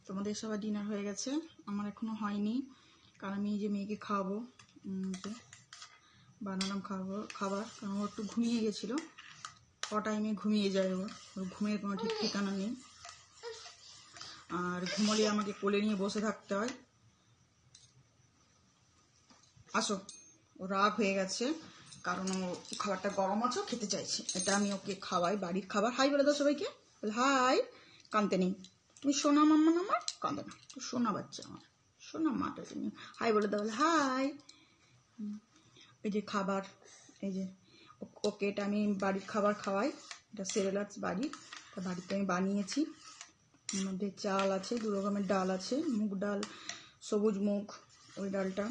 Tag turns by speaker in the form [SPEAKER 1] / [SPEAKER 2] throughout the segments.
[SPEAKER 1] তোমাদের সবার ডিনার হয়ে গেছে, আমার এখনো হয়নি, কারণ আমি এই যে মেয়েকে খাওয়াবো, বানালাম খাবার, কারণ ও একটু ঘুমিয়ে গেছিলো। টাইমে ঘুমিয়ে যায়, ওর ঘুমের কোনো ঠিক ঠিকানা নেই, আর ঘুমোলে আমাকে কোলে নিয়ে বসে থাকতে হয়। আসো, ও রাগ হয়ে গেছে, কারণ ও খাবারটা গরম আছে, খেতে চাইছে। এটা আমি ওকে খাওয়াই, বাড়ির খাবার। হাই বলে দাও সবাইকে, হাই। কাঁদতে নেই, তুমি সোনা মাম্মা, আমার কাঁদে না, তুই সোনা বাচ্চা, আমার সোনা মাটা। তুমি হাই বলে দাও, হাই। এই যে খাবার, এই যে ওকে এটা আমি বাড়ির খাবার খাওয়াই। এটা সেরেলাক্স বাড়ির, বাড়িতে আমি বানিয়েছি। এর মধ্যে চাল আছে, 2 রকমের ডাল আছে, মুগ ডাল, সবুজ মুগ, ওই ডালটা।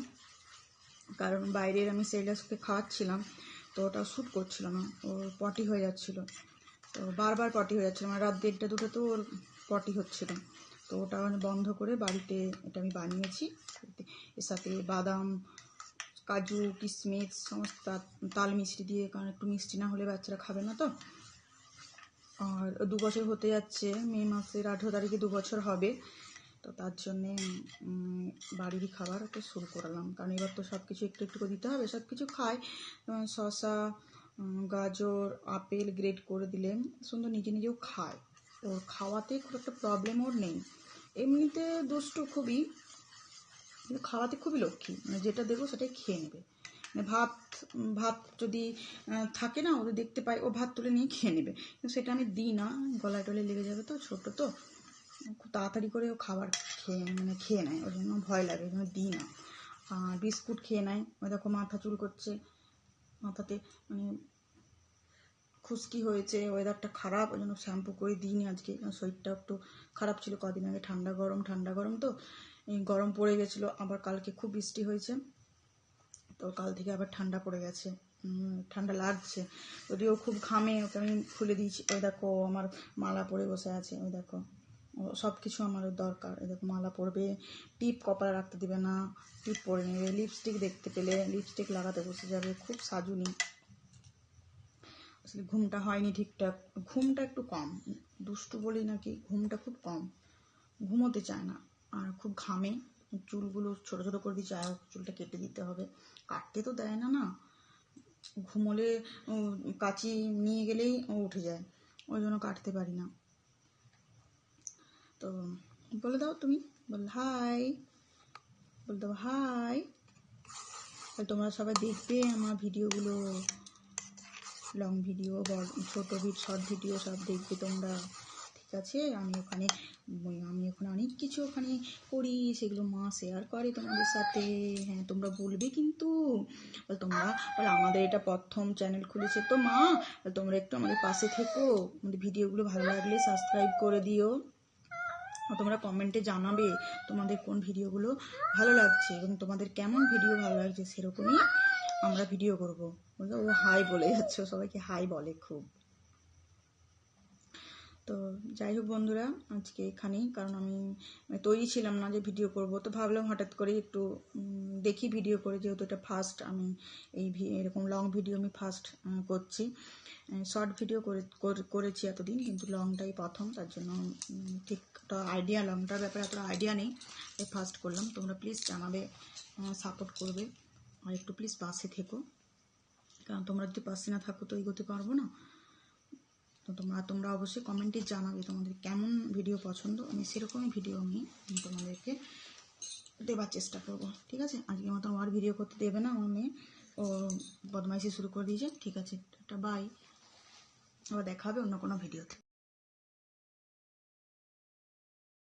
[SPEAKER 1] কারণ বাইরের আমি সেরেলাক্সকে খাওয়াচ্ছিলাম, তো ওটা শ্যুট করছিল না, ওর পটি হয়ে যাচ্ছিল, তো বারবার পটি হয়ে যাচ্ছিলো, মানে রাত 1টা 2টা তো ওর পটি হচ্ছিল। তো ওটা মানে বন্ধ করে বাড়িতে এটা আমি বানিয়েছি। এর সাথে বাদাম, কাজু, কিশমিশ সমস্ত তাল মিষ্টি দিয়ে, কারণ একটু মিষ্টি না হলে বাচ্চারা খাবে না। তো আর 2 বছর হতে যাচ্ছে, মে মাসের 18 তারিখে 2 বছর হবে। তো তার জন্যে বাড়িরই খাবার ওকে শুরু করালাম, কারণ এবার তো সব কিছু একটু একটু করে দিতে হবে। সব কিছু খায়, শসা, গাজর, আপেল গ্রেড করে দিলে সুন্দর নিজে নিজেও খায়। ওর খাওয়াতে খুব একটা প্রবলেম ওর নেই, এমনিতে দুষ্টু খুবই, কিন্তু খাওয়াতে খুবই লক্ষ্মী, মানে যেটা দেবো সেটাই খেয়ে নেবে। মানে ভাত যদি থাকে না, ওদের দেখতে পাই, ও ভাত তুলে নিয়ে খেয়ে নেবে, কিন্তু সেটা আমি দিই না, গলায় টলে লেগে যাবে, তো ছোটো তো, খুব তাড়াতাড়ি করে ও খাবার খেয়ে নেয়, ওই জন্য ভয় লাগে, ওই জন্য দিই না। আর বিস্কুট খেয়ে নেয়। ওই দেখো মাথা চুল করছে, মাথাতে মানে খুশকি হয়েছে, ওয়েদারটা খারাপ, ওই জন্য শ্যাম্পু করে দিইনি আজকে। শরীরটা একটু খারাপ ছিল, কদিন আগে ঠান্ডা গরম, তো এই গরম পড়ে গেছিলো, আবার কালকে খুব বৃষ্টি হয়েছে, তো কাল থেকে আবার ঠান্ডা পড়ে গেছে, ঠান্ডা লাগছে। যদিও খুব ঘামে, ওকে আমি খুলে দিয়েছি। ওই দেখো আমার মালা পরে বসে আছে, ওই দেখো সব কিছু আমার দরকার। এই দেখো মালা পরবে, টিপ কপালে রাখতে দেবে না, টিপ পরে নেবে, লিপস্টিক দেখতে পেলে লিপস্টিক লাগাতে বসে যাবে, খুব সাজুনি। আসলে ঘুমটা হয়নি ঠিকঠাক, ঘুমটা একটু কম, দুষ্টু বলি নাকি, ঘুমটা খুব কম, ঘুমোতে চায় না, আর খুব ঘামে। চুলগুলো ছোট ছোট করে দিচ্ছে, আর চুলটা কেটে দিতে হবে, কাটতে তো দেয় না, না ঘুমোলে কাঁচি নিয়ে গেলেই ও উঠে যায়, ওই জন্য কাটতে পারি না। তো বলে দাও, তুমি বল হাই, বলে দাও হাই। তোমরা সবাই দেখবে আমার ভিডিওগুলো, লং ভিডিও, ছোট শর্ট ভিডিও সব দেখবে তোমরা, ঠিক আছে? আমি ওখানে অনেক কিছু ওখানে করি, সেগুলো মা শেয়ার করে তোমাদের সাথে। হ্যাঁ, তোমরা বলবে কিন্তু, তোমরা আমাদের এটা প্রথম চ্যানেল খুলেছে তো মা, তোমরা একটু আমাদের পাশে থেকো, আমাদের ভিডিওগুলো ভালো লাগলে সাবস্ক্রাইব করে দিও। তোমরা কমেন্টে জানাবে তোমাদের কোন ভিডিওগুলো ভালো লাগছে, এবং তোমাদের কেমন ভিডিও ভালো লাগছে, সেরকমই আমরা ভিডিও করব। ও হাই বলে যাচ্ছে, সবাইকে হাই বলে খুব। তো যাই হোক বন্ধুরা, আজকে এখানেই, কারণ আমি তৈরি ছিলাম না যে ভিডিও করব, তো ভাবলাম হঠাৎ করে একটু দেখি ভিডিও করে, যেহেতু এটা ফার্স্ট আমি এরকম লং ভিডিও আমি ফার্স্ট করছি। শর্ট ভিডিও করেছি এতদিন, কিন্তু লংটাই প্রথম, তার জন্য ঠিক আইডিয়া, লংটার ব্যাপারে এত আইডিয়া নেই, তাই ফার্স্ট করলাম। তোমরা প্লিজ জানাবে, সাপোর্ট করবে, আর একটু প্লিজ পাশে থেকো, কারণ তোমরা যদি পাশে না থাকো তো এগোতে পারবো না। তো তোমরা অবশ্যই কমেন্টে জানাবে তোমাদের কেমন ভিডিও পছন্দ, আমি সেরকমই ভিডিও আমি তোমাদেরকে দেবার চেষ্টা করব, ঠিক আছে? আজকে মতো আর ভিডিও করতে দেবে না আমার মেয়ে, ও বদমাইশি শুরু করে দিয়েছে, ঠিক আছে? বাই, আবার দেখা হবে অন্য কোনো ভিডিওতে।